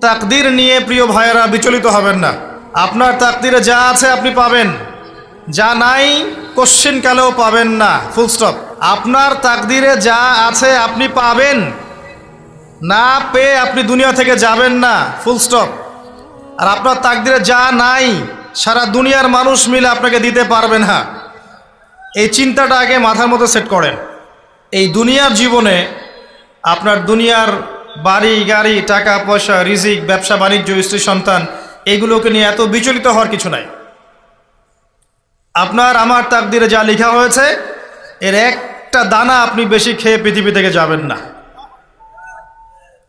তাকদীর নিয়ে প্রিয় ভাইয়েরা বিচলিত হবেন না। আপনার তাকদীরে যা আছে আপনি পাবেন, যা নাই কোশ্চিনকালেও পাবেন না, ফুল স্টপ। আপনার তাকদীরে যা আছে আপনি পাবেন, না পেয়ে আপনি দুনিয়া থেকে যাবেন না, ফুল স্টপ। আর আপনার তাকদীরে যা নাই সারা দুনিয়ার মানুষ মিলে আপনাকে দিতে পারবেন না। এই চিন্তাটা আগে মাথার মধ্যে সেট করেন। এই দুনিয়ার জীবনে আপনার দুনিয়ার বাড়ি গাড়ি, টাকা পয়সা, রিজিক, ব্যবসা বাণিজ্য, স্ত্রী সন্তান, এইগুলোকে নিয়ে এত বিচলিত হওয়ার কিছু নাই। আপনার আমার তাকদীরে যা লেখা হয়েছে এর একটা দানা আপনি বেশি খেয়ে পৃথিবী থেকে যাবেন না।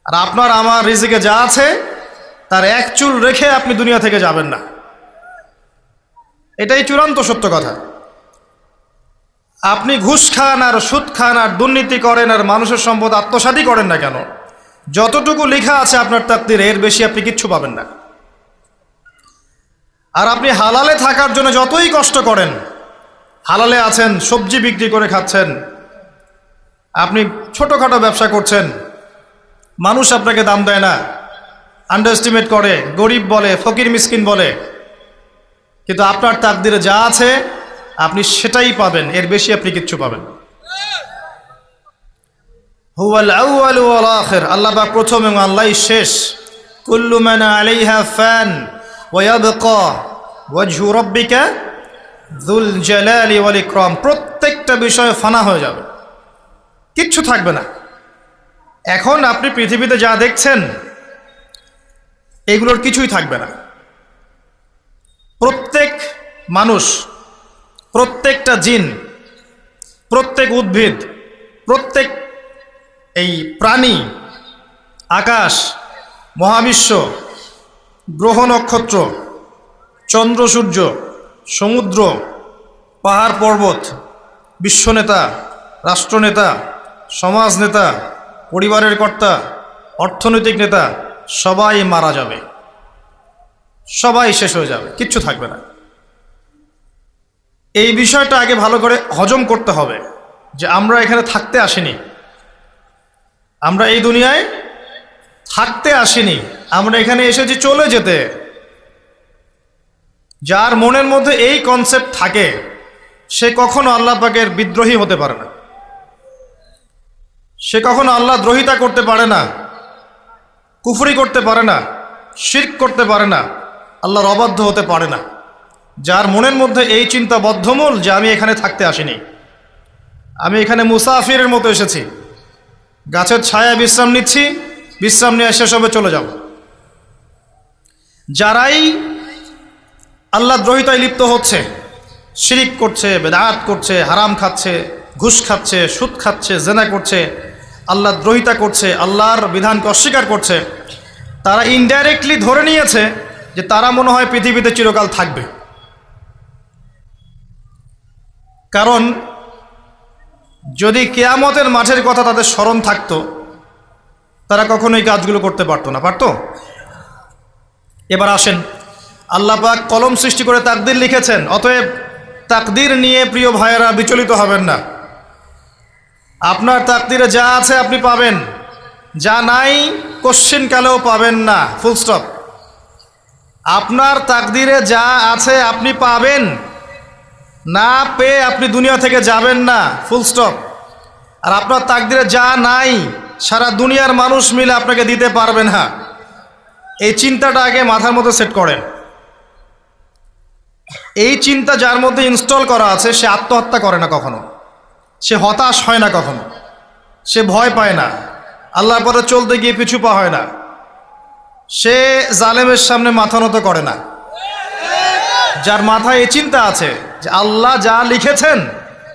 আর আপনার আমার রিজিকে যা আছে তার এক চুল রেখে আপনি দুনিয়া থেকে যাবেন না। এটাই চূড়ান্ত সত্য কথা। আপনি ঘুষ খান আর সুদ খান আর দুর্নীতি করেন আর মানুষের সম্পদ আত্মসাৎই করেন না কেন, যতটুকু লেখা আছে আপনার তাকদীরে এর বেশি আপনি কিচ্ছু পাবেন না। আর আপনি হালালে থাকার জন্য যতই কষ্ট করেন, হালালে আছেন, সবজি বিক্রি করে খাচ্ছেন, আপনি ছোটোখাটো ব্যবসা করছেন, মানুষ আপনাকে দাম দেয় না, আন্ডার এস্টিমেট করে, গরিব বলে, ফকির মিসকিন বলে, কিন্তু আপনার তাকদীরে যা আছে আপনি সেটাই পাবেন, এর বেশি আপনি কিচ্ছু পাবেন। হুয়াল আউয়ালু ওয়াল আখির, আল্লাহ পাক প্রথম এবং আল্লাহই শেষ। কুল্লু মান আলাইহা ফান ওয়া ইয়াবকা ওয়াজহু রাব্বিকা যুল জালালি ওয়াল ইকরাম। প্রত্যেকটা বিষয় ফানা হয়ে যাবে, কিচ্ছু থাকবে না। এখন আপনি পৃথিবীতে যা দেখছেন এগুলোর কিছুই থাকবে না। প্রত্যেক মানুষ, প্রত্যেকটা জিন, প্রত্যেক উদ্ভিদ, প্রত্যেক এই প্রাণী, আকাশ, মহাবিশ্ব, গ্রহ নক্ষত্র, চন্দ্র সূর্য, সমুদ্র, পাহাড় পর্বত, বিশ্বনেতা, রাষ্ট্রনেতা, সমাজ নেতা, পরিবারের কর্তা, অর্থনৈতিক নেতা, সবাই মারা যাবে, সবাই শেষ হয়ে যাবে, কিচ্ছু থাকবে না। এই বিষয়টা আগে ভালো করে হজম করতে হবে যে আমরা এখানে থাকতে আসিনি, আমরা এই দুনিয়ায় থাকতে আসিনি, আমরা এখানে এসেছি চলে যেতে। যার মনের মধ্যে এই কনসেপ্ট থাকে সে কখনো আল্লাহ পাকের বিদ্রোহী হতে পারে না, সে কখনো আল্লাহ দ্রোহিতা করতে পারে না, কুফরি করতে পারে না, শিরক করতে পারে না, আল্লাহর অবাধ্য হতে পারে না। যার মনের মধ্যে এই চিন্তা বদ্ধমূল যে আমি এখানে থাকতে আসিনি, আমি এখানে মুসাফিরের মতো এসেছি, গাছের ছায়া বিশ্রাম নিচ্ছি, বিশ্রাম নিয়ে শেষ হবে চলে যাব। যারাই আল্লাহ দ্রোহিতায় লিপ্ত হচ্ছে, শিরিক করছে, বেদাত করছে, হারাম খাচ্ছে, ঘুষ খাচ্ছে, সুদ খাচ্ছে, জেনা করছে, আল্লাহ দ্রোহিতা করছে, আল্লাহর বিধানকে অস্বীকার করছে, তারা ইনডাইরেক্টলি ধরে নিয়েছে যে তারা মনে হয় পৃথিবীতে চিরকাল থাকবে। কারণ যদি কিয়ামতের মাঠের কথা তাদের স্মরণ থাকতো তারা কখনোই কাজগুলো করতে পারতো না, পারতো? এবার আসেন, আল্লাহ পাক কলম সৃষ্টি করে তাকদীর লিখেছেন, অতএব তাকদীর নিয়ে প্রিয় ভাইয়েরা বিচলিত হবেন না। আপনার তাকদীরে যা আছে আপনি পাবেন, যা নাই কোশ্চিনকালেও পাবেন না, ফুল স্টপ। আপনার তাকদীরে যা আছে আপনি পাবেন, না পেয়ে আপনি দুনিয়া থেকে যাবেন না, ফুল স্টপ। আর আপনার তাকদীরে যা নাই সারা দুনিয়ার মানুষ মিলে আপনাকে দিতে পারবেন না। এই চিন্তাটা আগে মাথার মধ্যে সেট করেন। এই চিন্তা যার মধ্যে ইনস্টল করা আছে সে আত্মহত্যা করে না কখনো, সে হতাশ হয় না কখনো, সে ভয় পায় না, আল্লাহর পথে চলতে গিয়ে পিছু পা হয় না, সে জালেমের সামনে মাথা নত করে না। যার মাথায় এই চিন্তা আছে যে আল্লাহ যা লিখেছেন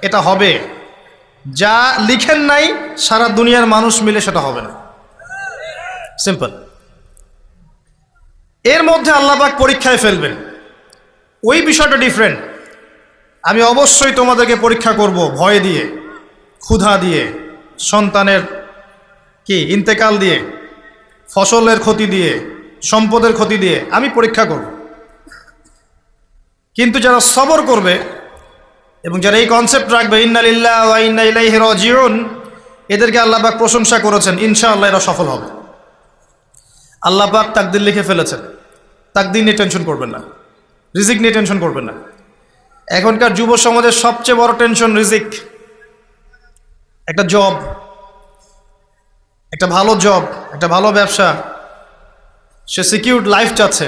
এটা হবে, যা লিখেন নাই সারা দুনিয়ার মানুষ মিলে সেটা হবে না, সিম্পল। এর মধ্যে আল্লাহ পাক পরীক্ষায় ফেলবেন, ওই বিষয়টা ডিফারেন্ট। আমি অবশ্যই তোমাদেরকে পরীক্ষা করব ভয় দিয়ে, ক্ষুধা দিয়ে, সন্তানের কি ইন্তেকাল দিয়ে, ফসলের ক্ষতি দিয়ে, সম্পদের ক্ষতি দিয়ে আমি পরীক্ষা করব। কিন্তু যারা সবর করবে এবং যারা এই কনসেপ্ট রাখবে ইন্না লিল্লাহি ওয়া ইন্না ইলাইহি রাজিউন, এদেরকে আল্লাহ পাক প্রশংসা করেছেন, ইনশাআল্লাহ এরা সফল হবে। আল্লাহ পাক তাকদির লিখে ফেলেছেন, তাকদির নিয়ে টেনশন করবেন না, রিজিক নিয়ে টেনশন করবেন না। এখনকার যুব সমাজের সবচেয়ে বড় টেনশন রিজিক। একটা জব, একটা ভালো জব, একটা ভালো ব্যবসা, সে সিকিউরড লাইফ চাচ্ছে।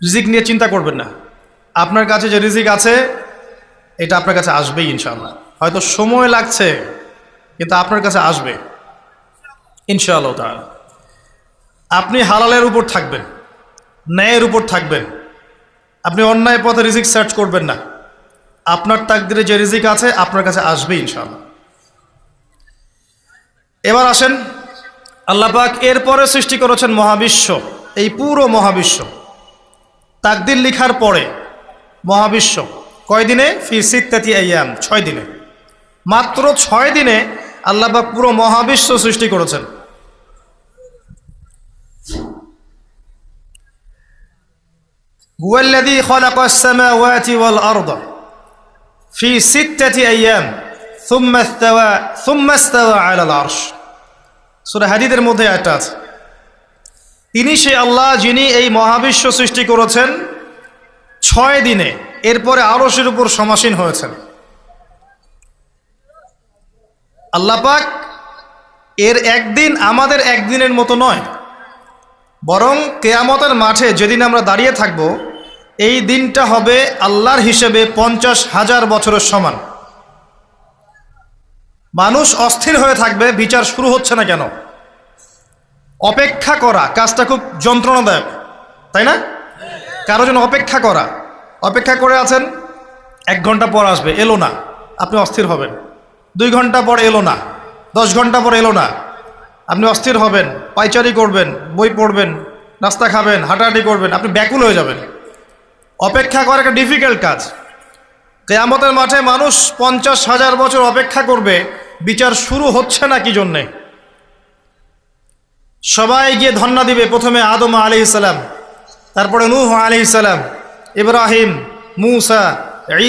রিজিক নিয়ে চিন্তা করবেন না। আপনার কাছে যে রিজিক আছে এটা আপনার কাছে আসবেই ইনশাআল্লাহ। হয়তো সময় লাগছে কিন্তু আপনার কাছে আসবে ইনশাআল্লাহ তাআলা। আপনি হালালের উপর থাকবেন, ন্যায়ের উপর থাকবেন। আপনি অন্যায় পথে রিজিক সার্চ করবেন না। আপনার তাকদিরে যে রিজিক আছে আপনার কাছে আসবে ইনশাআল্লাহ। এবার আসেন, আল্লাহ পাক এরপরে সৃষ্টি করেছেন মহাবিশ্ব। এই পুরো মহাবিশ্ব তাকদির লিখার পরে মহাবিশ্ব কয় দিনে? ফি সিত্তাতি আইয়াম, 6 দিনে। মাত্র 6 দিনে আল্লাহ পাক পুরো মহাবিশ্ব সৃষ্টি করেছেন। হুয়াল্লাযী খালাকাস সামাওয়াতি ওয়াল আরদা ফি সিত্তাতি আইয়াম সুম্মা ইসতাওয়া আলাল আরশ। সূরা হাদীদের মধ্যে একটা আছে, তিনি সে আল্লাহ যিনি এই মহাবিশ্ব সৃষ্টি করেছেন 6 দিনে, এরপরে আরশের উপর সমাসীন হয়েছেন। আল্লাহ পাক এর একদিন আমাদের একদিনের মতো নয়, বরং কিয়ামতের মাঠে যেদিন আমরা দাঁড়িয়ে থাকব এই দিনটা হবে আল্লাহর হিসেবে 50,000 বছরের সমান। মানুষ অস্থির হয়ে থাকবে, বিচার শুরু হচ্ছে না কেন। অপেক্ষা করা কাজটা খুব যন্ত্রণাদায়ক, তাই না? কারো জন্য অপেক্ষা করা, অপেক্ষা করে আছেন, 1 ঘন্টা পর আসবে, এলো না, আপনি অস্থির হবেন। 2 ঘন্টা পর এলো না, 10 ঘন্টা পর এলো না, আপনি অস্থির হবেন, পায়চারি করবেন, বই পড়বেন, নাস্তা খাবেন, হাঁটাহাঁটি করবেন, আপনি ব্যাকুল হয়ে যাবেন। অপেক্ষা করা একটা ডিফিকাল্ট কাজ। কিয়ামতের মাঠে মানুষ 50,000 বছর অপেক্ষা করবে, বিচার শুরু হচ্ছে না কি জন্যে। সবাই গিয়ে ধন্না দিবে, প্রথমে আদম আলাইহিস সালাম, তারপরে নূহ আলাইহিস সালাম, ইব্রাহিম, মূসা,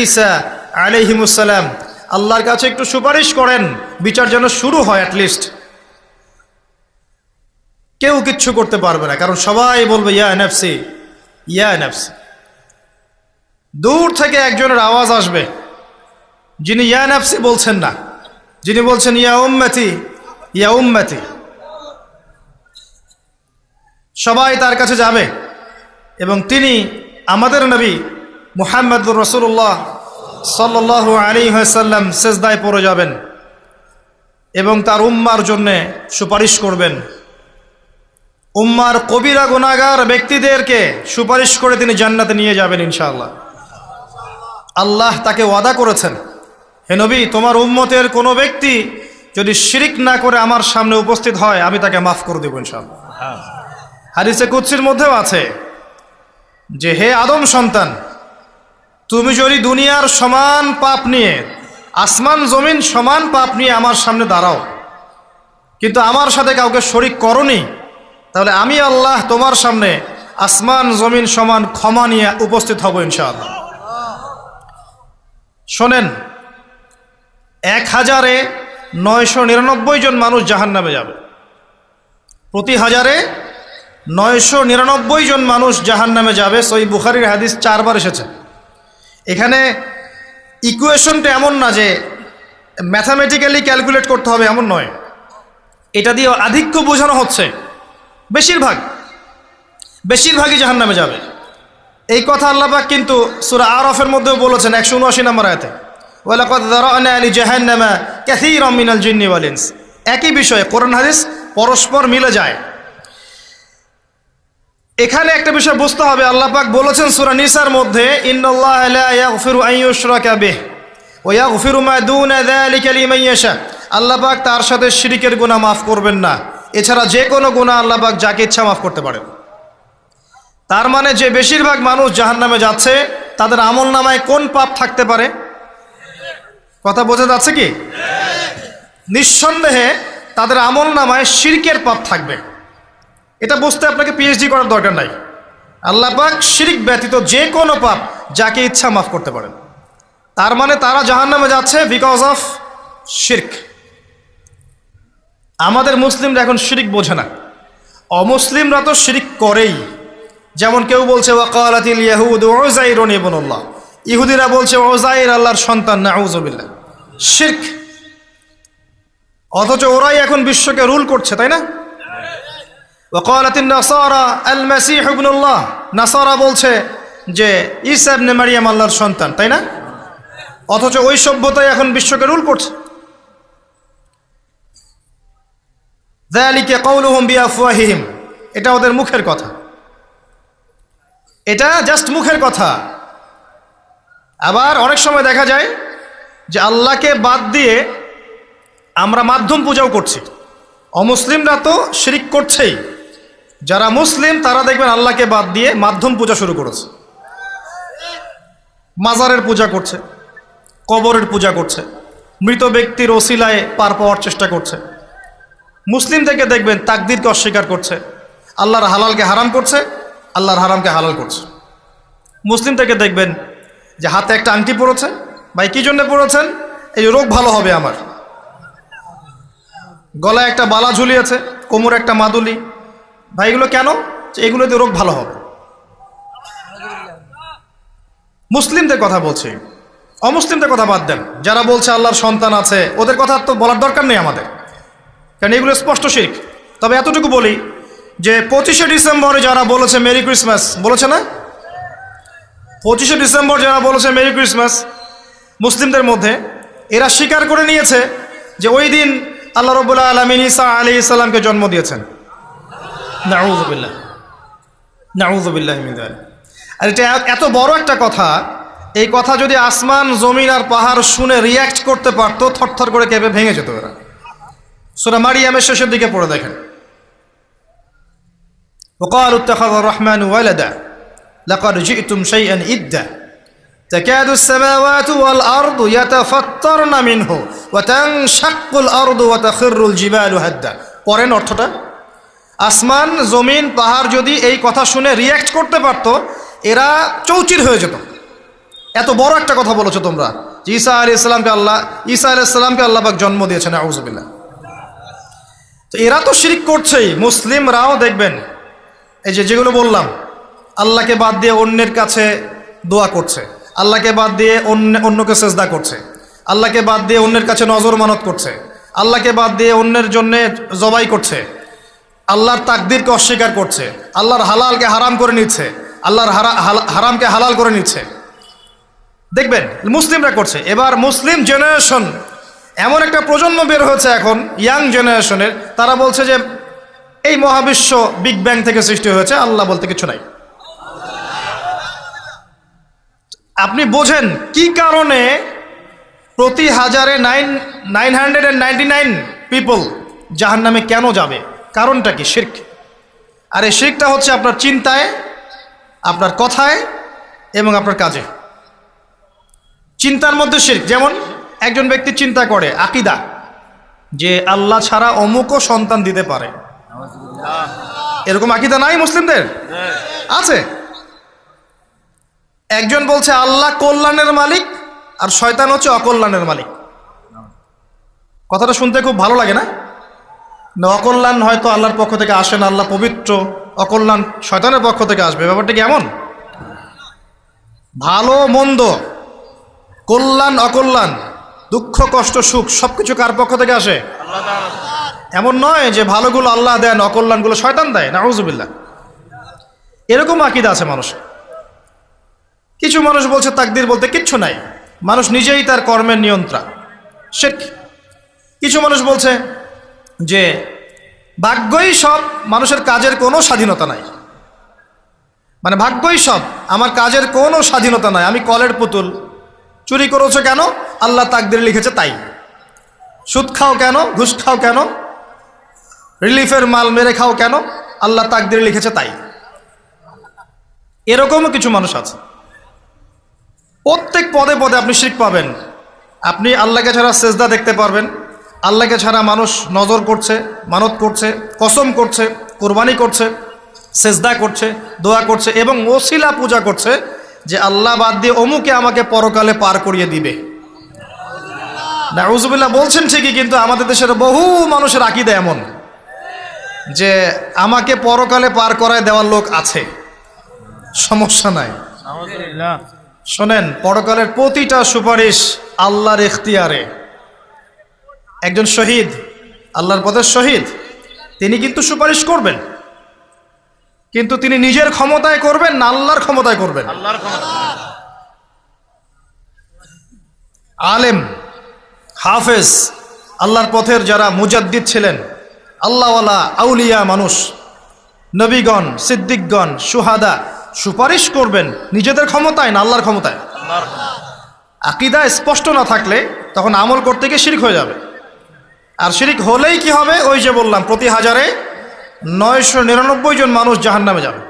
ঈসা আলাইহিমুস সালাম। আল্লাহর কাছে একটু সুপারিশ করেন, বিচার যেন শুরু হয় অ্যাটলিস্ট। কেউ কিচ্ছু করতে পারবে না, কারণ সবাই বলবে ইয়া নাফসি, ইয়া নাফসি। দূর থেকে একজনের আওয়াজ আসবে, যিনি ইয়া নাফসি বলছেন না, যিনি বলছেন ইয়া উম্মতি, ইয়া উম্মতি। সবাই তার কাছে যাবে এবং তিনি আমাদের নবী মুহাম্মদুর রাসূলুল্লাহ সাল্লাল্লাহু আলাইহি ওয়াসাল্লাম সিজদায় পড়ে যাবেন এবং তার উম্মার জন্যে সুপারিশ করবেন। উম্মার কবিরা গুনাহগার ব্যক্তিদেরকে সুপারিশ করে তিনি জান্নাতে নিয়ে যাবেন ইনশাআল্লাহ। আল্লাহ তাকে ওয়াদা করেছেন, হে নবী, তোমার উম্মতের কোনো ব্যক্তি যদি শিরিক না করে আমার সামনে উপস্থিত হয় আমি তাকে মাফ করে দেব ইনশাআল্লাহ। হাদিসে কুদসির মধ্যেও আছে যে হে আদম সন্তান, তুমি যদি দুনিয়ার সমান পাপ নিয়ে, আসমান জমিন সমান পাপ নিয়ে আমার সামনে দাঁড়াও, কিন্তু আমার সাথে কাউকে শরিক করনি, তাহলে আমি আল্লাহ তোমার সামনে আসমান জমিন সমান ক্ষমা নিয়ে উপস্থিত হব ইনশাআল্লাহ। শোনেন, 1000-999 জন মানুষ জাহান্নামে যাবে, প্রতি 1000-999 জন মানুষ জাহান্নামে যাবে। সহিহ বুখারীর হাদিস 4 বার এসেছে। এখানে ইকুয়েশনটা এমন না যে ম্যাথামেটিক্যালি ক্যালকুলেট করতে হবে, এমন নয়। এটা দিয়ে আধিক্য বোঝানো হচ্ছে, বেশিরভাগই জাহান্নামে যাবে। এই কথা আল্লাহ পাক কিন্তু সূরা আরাফের মধ্যেও বলেছেন 179 নম্বর আয়াতে, ওয়ালাকাদ যারানা লিজাহান্নামা কাসীরাম মিনাল জিন্নি ওয়াল ইনস। একই বিষয়ে কোরআন হাদিস পরস্পর মিলে যায়। এখানে একটা বিষয় বুঝতে হবে, আল্লাহ পাক বলেছেন সূরা নিসার মধ্যে, ইন্নাল্লাহা লা ইয়াগফিরু আন ইউশরাকা বিহি ওয়া ইয়াগফিরু মা দুনা যালিকা লিমান ইয়াশা। আল্লাহ পাক তার সাথে শিরকের গুনাহ মাফ করবেন না, এছাড়া যে কোনো গুনাহ আল্লাহ পাক যাকে ইচ্ছা মাফ করতে পারেন। তার মানে যে বেশিরভাগ মানুষ জাহান্নামে যাচ্ছে তাদের আমল নামায় কোন পাপ থাকতে পারে? কথা বোঝা যাচ্ছে কি? নিঃসন্দেহে তাদের আমল নামায় শিরকের পাপ থাকবে। এটা বুঝতে আপনাকে পিএইচডি করার দরকার নাই। আল্লাহ পাক শিরক ব্যতীত যে কোনো পাপ যাকে ইচ্ছা মাফ করতে পারেন। তার মানে তারা জাহান্নামে যাচ্ছে বিকজ অফ শিরক। আমাদের মুসলিমরা এখন শিরক বোঝে না, অমুসলিমরা তো শিরক করেই। যেমন কেউ বলছে ওয়াকালাতিল ইয়াহুদ উযাইরুন ইবনুল্লাহ, ইহুদিরা বলছে উযাইর আল্লাহর সন্তান, নাউযুবিল্লাহ, শিরক। অথচ ওরাই এখন বিশ্বকে রুল করছে, তাই না? ওয়াকালাতিন নাসারা আল মাসীহ ইবনুল্লাহ, নাসারা বলছে যে ঈসা ইবনে মারইয়াম আল্লাহর সন্তান, তাই না? অথচ ওই সভ্যতাই এখন বিশ্বকে রুল করছে। যালিকা কাউলুহুম বিআফওয়াহিহিম, এটা ওদের মুখের কথা, এটা জাস্ট মুখের কথা। আবার অনেক সময় দেখা যায় যে আল্লাহকে বাদ দিয়ে আমরা মাধ্যম পূজাও করছি। অমুসলিমরা তো শিরক করছেই, যারা মুসলিম তারা দেখবেন আল্লাহকে বাদ দিয়ে মাধ্যম পূজা শুরু করেছে। মাজারের পূজা করছে, কবরের পূজা করছে, মৃত ব্যক্তির ওসিলায় পার পাওয়ার চেষ্টা করছে। মুসলিম থেকে দেখবেন তাকদীরকে অস্বীকার করছে, আল্লাহর হালালকে হারাম করছে, আল্লাহর হারামকে হালাল করছে। মুসলিম থেকে দেখবেন যে হাতে একটা আংটি পরেছে, ভাই কী জন্য পরেছেন? এই রোগ ভালো হবে আমার। গলায় একটা বালা ঝুলিয়েছে, কোমরে একটা মাদুলি, ভাই এগুলো কেন? এগুলোতে রোগ ভালো হবে। মুসলিমদের কথা বলছি, অমুসলিমদের কথা বাদ দেন। যারা বলছে আল্লাহর সন্তান আছে ওদের কথা তো বলার দরকার নেই আমাদের, কারণ এগুলো স্পষ্ট শিরক। তবে এতটুকু বলি যে 25শে ডিসেম্বরে যারা বলেছে মেরি ক্রিসমাস, বলেছে না? 25শে ডিসেম্বর যারা বলেছে মেরি ক্রিসমাস মুসলিমদের মধ্যে, এরা স্বীকার করে নিয়েছে যে ওই দিন আল্লাহ রাব্বুল আলামিন ঈসা আলাইহিস সালামকে জন্ম দিয়েছেন। নাউযুবিল্লাহ, নাউযুবিল্লাহ মিন যালিক। আর এটা এত বড় একটা কথা, এই কথা যদি আসমান জমিন আর পাহাড় শুনে রিয়্যাক্ট করতে পারতো, থরথর করে কেঁপে ভেঙে যেত এরা। সূরা মারিয়ামের শেষের দিকে পড়ে দেখেন, ওয়াকালু ইত্তাখাযা আর-রাহমানু ওয়ালাদা লাকাদ জি'তুম শাইআন ইদ্দা তাকাদু আস-সামাওয়াতু ওয়াল আরদু ইয়াতাফাত্তারনা মিনহু ওয়া তানশাক্কুল আরদু ওয়া তাখিরুল জিবালু হাদ্দা। পড়েন অর্থটা। আসমান জমিন পাহাড় যদি এই কথা শুনে রিয়্যাক্ট করতে পারতো, এরা চৌচির হয়ে যেত। এত বড় একটা কথা বলেছো তোমরা যে ঈসা আলাইহিস সালামকে আল্লাহ পাক জন্ম দিয়েছেন, নাউযুবিল্লাহ। তো এরা তো শিরক করছেই। মুসলিমরাও দেখবেন এই যেগুলো বললাম, আল্লাহকে বাদ দিয়ে অন্যের কাছে দোয়া করছে, আল্লাহকে বাদ দিয়ে অন্যকে সেজদা করছে, আল্লাহকে বাদ দিয়ে অন্যের কাছে নজর মানত করছে, আল্লাহকে বাদ দিয়ে অন্যের জন্য জবাই করছে, আল্লাহর তাকদীরকে অস্বীকার করছে, আল্লাহর হালালকে হারাম করে নিচ্ছে, আল্লাহর হারামকে হালাল করে নিচ্ছে। দেখবেন মুসলিমরা করছে। এবার মুসলিম জেনারেশন, এমন একটা প্রজন্ম বের হয়েছে এখন, ইয়াং জেনারেশনের, তারা বলছে যে এই মহাবিশ্ব বিগ ব্যাং থেকে সৃষ্টি হয়েছে, আল্লাহ বলতে কিছু নাই। আপনি বোঝেন কি কারণে প্রতি হাজারে 999 পিপল জাহান্নামে কেন যাবে? কারণটা কি? শিরক। আর এই শিরকটা হচ্ছে আপনার চিন্তায়, আপনার কথায় এবং আপনার কাজে। চিন্তার মধ্যে শিরক। যেমন একজন ব্যক্তি চিন্তা করে আকীদা যে আল্লাহ ছাড়া অমুকও সন্তান দিতে পারে, এরকম আকীদা নাই মুসলিমদের? আছে। একজন বলছে আল্লাহ কল্যাণের মালিক আর শয়তান হচ্ছে অকল্যাণের মালিক। কথাটা শুনতে খুব ভালো লাগে না? অকল্যাণ হয়তো আল্লাহর পক্ষ থেকে আসে না, আল্লাহ পবিত্র, অকল্যাণ শয়তানের পক্ষ থেকে আসবে। ব্যাপারটা কি এমন? ভালো মন্দ, কল্যাণ অকল্যাণ, দুঃখ কষ্ট সুখ সবকিছু কার পক্ষ থেকে আসে? এমন নয় যে ভালোগুলো আল্লাহ দেন, অকল্যাণগুলো শয়তান দেয়, নাউযুবিল্লাহ। এরকম আকীদা আছে মানুষের। কিছু মানুষ বলছে তাকদীর বলতে কিচ্ছু নাই, মানুষ নিজেই তার কর্মের নিয়ন্ত্রণ, শিরক। কিছু মানুষ বলছে যে ভাগ্যই সব, মানুষের কাজের কোনো স্বাধীনতা নাই। মানে ভাগ্যই সব, আমার কাজের কোনো স্বাধীনতা নাই, আমি কলের পুতুল। চুরি করেছো কেন? আল্লাহ তাকদীরে লিখেছে তাই। সুদ খাও কেন? ঘুষ খাও কেন? রিলিফের মাল মেরে খাও কেন? আল্লাহ তাকদীরে লিখেছে তাই। এরকমও কিছু মানুষ আছে। প্রত্যেক পদে পদে আপনি শিরক পাবেন। আপনি আল্লাহকে ছাড়া সেজদা দেখতে পারবেন, আল্লাহকে ছাড়া মানুষ নজর করছে, মানত করছে, কসম করছে, কোরবানি করছে, সেজদা করছে, দোয়া করছে এবং ওসিলা পূজা করছে যে আল্লাহ বাদ দিয়ে অমুকে আমাকে পরকালে পার করিয়ে দিবে। নাউযুবিল্লাহ বলছেন ঠিকই, কিন্তু আমাদের দেশের বহু মানুষের আকীদা এমন। যে আমাকে পরকালে পার করায় দেওয়ার লোক আছে, সমস্যা নাই। শোনেন, পরকালের প্রতিটা সুপারিশ আল্লাহর ইখতিয়ারে। একজন শহীদ, আল্লাহর পথের শহীদ, তিনি কিন্তু সুপারিশ করবেন, কিন্তু তিনি নিজের ক্ষমতায় করবেন না আল্লাহর ক্ষমতায় করবেন? আলেম, হাফেজ, আল্লাহর পথের যারা মুজাদ্দিদ ছিলেন, আল্লাহওয়ালা আউলিয়া মানুষ, নবীগণ, সিদ্দিকগণ, সুহাদা, সুপারিশ করবেন নিজেদের ক্ষমতায় না আল্লাহর ক্ষমতায়? আকীদা স্পষ্ট না থাকলে তখন আমল করতে গিয়ে শিরক হয়ে যাবে। আর শিরক হলেই কি হবে? ওই যে বললাম, প্রতি হাজারে 999 জন মানুষ জাহান্নামে যাবে।